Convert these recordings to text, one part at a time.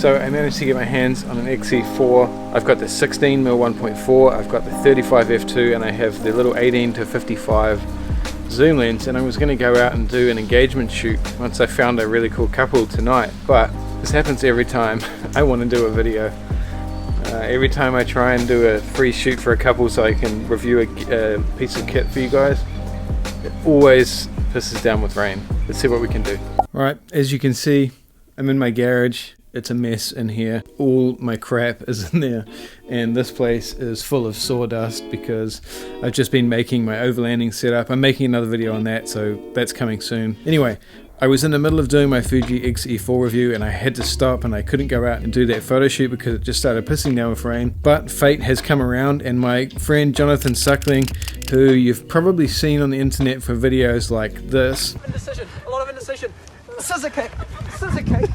So I managed to get my hands on an XE4. I've got the 16mm 1.4, I've got the 35 f2, and I have the little 18 to 55 zoom lens, and I was going to go out and do an engagement shoot once I found a really cool couple tonight. But this happens every time I want to do a video. Every time I try and do a free shoot for a couple so I can review a piece of kit for you guys, it always pisses down with rain. Let's see what we can do. Alright, as you can see, I'm in my garage. It's a mess in here. All my crap is in there, and this place is full of sawdust because I've just been making my overlanding setup. I'm making another video on that, so that's coming soon. Anyway, I was in the middle of doing my Fuji XE4 review and I had to stop, and I couldn't go out and do that photo shoot because it just started pissing down with rain. But fate has come around, and my friend Jonathan Suckling, who you've probably seen on the internet for videos like this. Indecision, a lot of indecision. Scissor kick, scissor kick.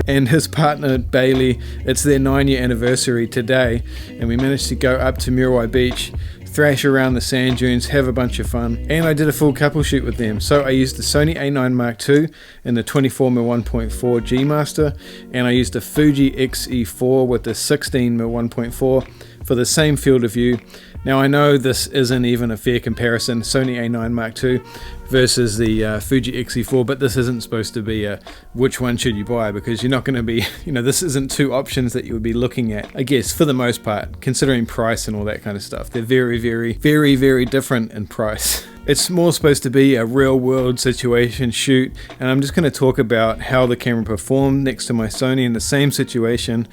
And his partner Bailey, it's their 9-year anniversary today, and we managed to go up to Muriwai Beach, thrash around the sand dunes, have a bunch of fun, and I did a full couple shoot with them. So I used the Sony A9 II and the 24mm 1.4 G Master, and I used a Fuji XE4 with the 16mm 1.4 for the same field of view. Now I know this isn't even a fair comparison, Sony A9 II versus the Fuji XE4, but this isn't supposed to be a which one should you buy, because you're not going to be, this isn't two options that you would be looking at, I guess, for the most part, considering price and all that kind of stuff. They're very, very, very, very different in price. It's more supposed to be a real world situation shoot, and I'm just going to talk about how the camera performed next to my Sony in the same situation,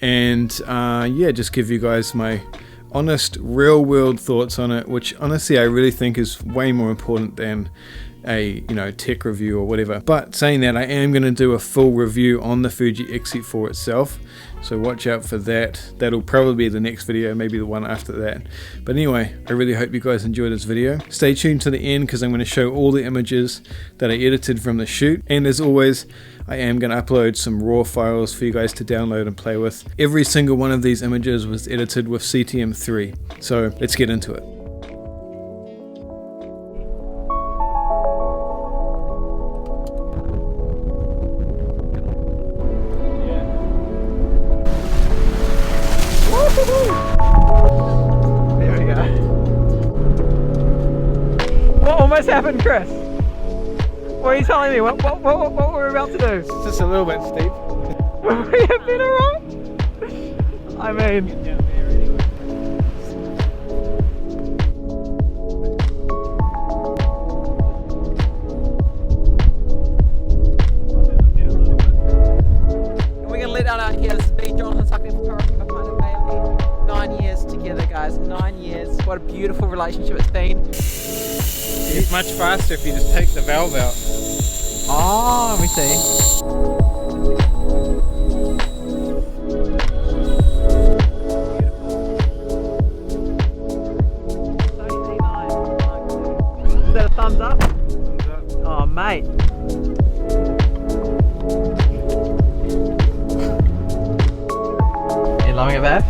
and yeah, just give you guys my honest real world thoughts on it, which honestly I really think is way more important than a tech review or whatever. But saying that, I am going to do a full review on the Fuji XE4 itself, so watch out for that. That'll probably be the next video, maybe the one after that. But anyway, I really hope you guys enjoyed this video. Stay tuned to the end because I'm going to show all the images that I edited from the shoot, and as always I am going to upload some raw files for you guys to download and play with. Every single one of these images was edited with CTM 3, so let's get into it. There we go. What almost happened, Chris? What are you telling me? What were we about to do? It's just a little bit steep. Would we have been alright? I mean... We're going to let out here. This is me, Jonnys Insta, photography behind the Bailey. 9 years together, guys. 9 years. What a beautiful relationship it's been. It's much faster if you just take the valve out. Oh, we see. Is that a thumbs up? Thumbs up. Oh, mate. You loving it, Bev?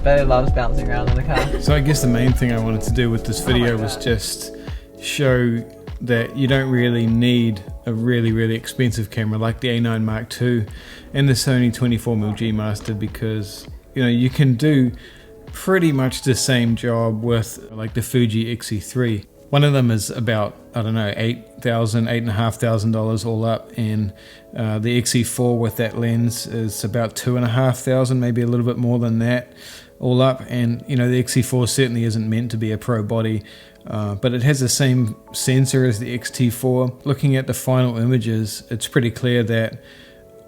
Bailey loves bouncing around in the car. So I guess the main thing I wanted to do with this video was just show that you don't really need a really expensive camera like the A9 II and the Sony 24mm G Master, because you can do pretty much the same job with like the Fuji XE3. One of them is about, I don't know, $8,000, $8,500 all up, and the XE4 with that lens is about $2,500, maybe a little bit more than that all up. And the XE4 certainly isn't meant to be a pro body, but it has the same sensor as the X-T4. Looking at the final images, it's pretty clear that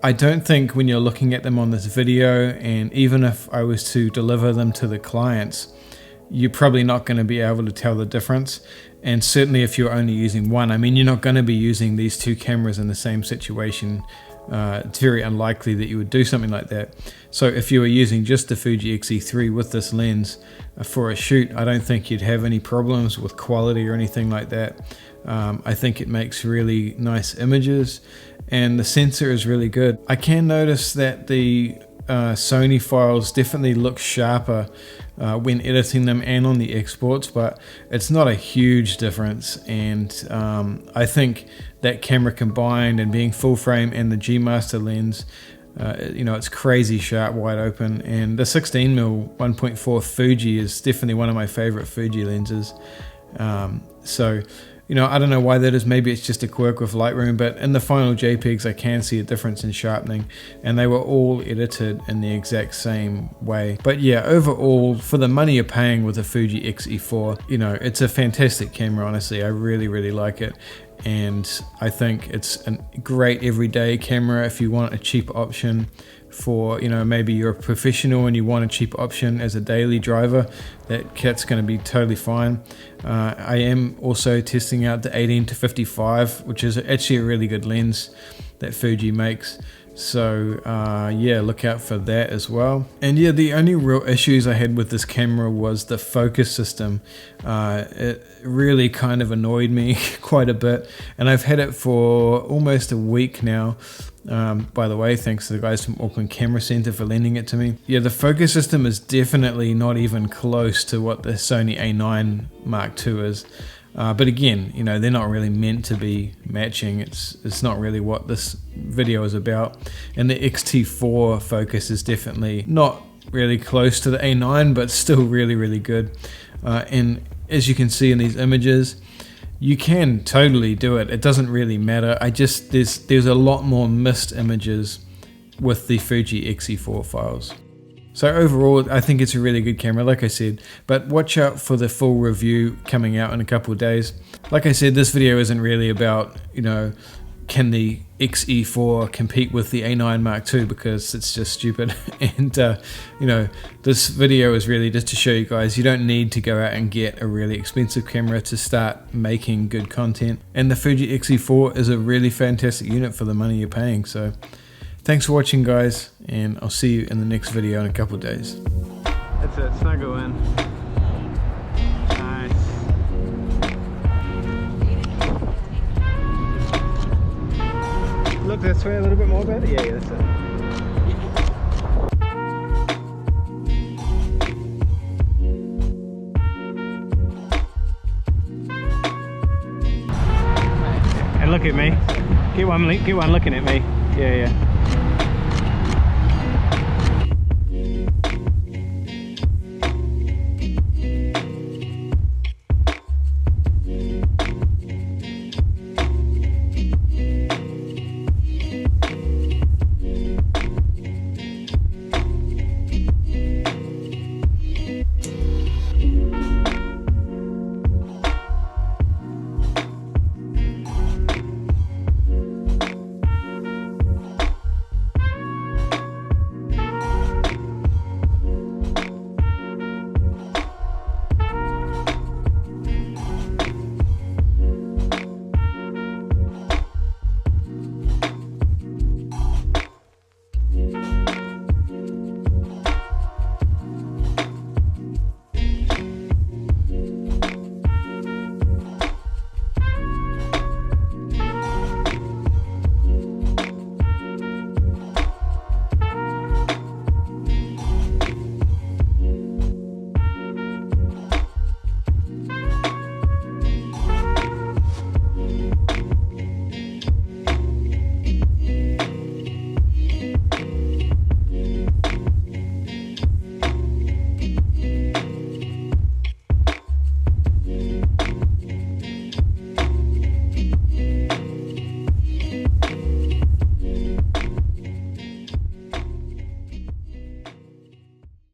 I don't think when you're looking at them on this video, and even if I was to deliver them to the clients, you're probably not going to be able to tell the difference. And certainly if you're only using one, I mean, you're not going to be using these two cameras in the same situation. It's very unlikely that you would do something like that. So if you were using just the Fuji XE3 with this lens for a shoot, I don't think you'd have any problems with quality or anything like that. I think it makes really nice images, and the sensor is really good. I can notice that the Sony files definitely look sharper when editing them and on the exports, but it's not a huge difference. And I think that camera combined and being full frame and the G Master lens, you know, it's crazy sharp, wide open. And the 16mm 1.4 Fuji is definitely one of my favorite Fuji lenses. So, you know, I don't know why that is. Maybe it's just a quirk with Lightroom, but in the final JPEGs I can see a difference in sharpening, and they were all edited in the exact same way. But yeah, overall, for the money you're paying with a Fuji XE4, you know, it's a fantastic camera. Honestly, I really like it. And I think it's a great everyday camera if you want a cheap option for, you know, maybe you're a professional and you want a cheap option as a daily driver. That kit's going to be totally fine. I am also testing out the 18-55, which is actually a really good lens that Fuji makes. So yeah, look out for that as well. And yeah, the only real issues I had with this camera was the focus system. It really kind of annoyed me quite a bit, and I've had it for almost a week now. By the way, thanks to the guys from Auckland Camera Center for lending it to me. Yeah, the focus system is definitely not even close to what the Sony A9 Mark II is. But again, you know, they're not really meant to be matching. It's not really what this video is about. And the X-T4 focus is definitely not really close to the A9, but still really good. And as you can see in these images, you can totally do it. It doesn't really matter. There's a lot more missed images with the Fuji XE4 files. So overall, I think it's a really good camera, like I said, but watch out for the full review coming out in a couple of days. Like I said, this video isn't really about, you know, can the XE4 compete with the A9 Mark II, because it's just stupid. And, you know, this video is really just to show you guys you don't need to go out and get a really expensive camera to start making good content. And the Fuji XE4 is a really fantastic unit for the money you're paying. So thanks for watching, guys, and I'll see you in the next video in a couple of days. That's it, snuggle in. Nice. Look this way a little bit more, better? Yeah, that's it. And look at me. Get one looking at me. Yeah.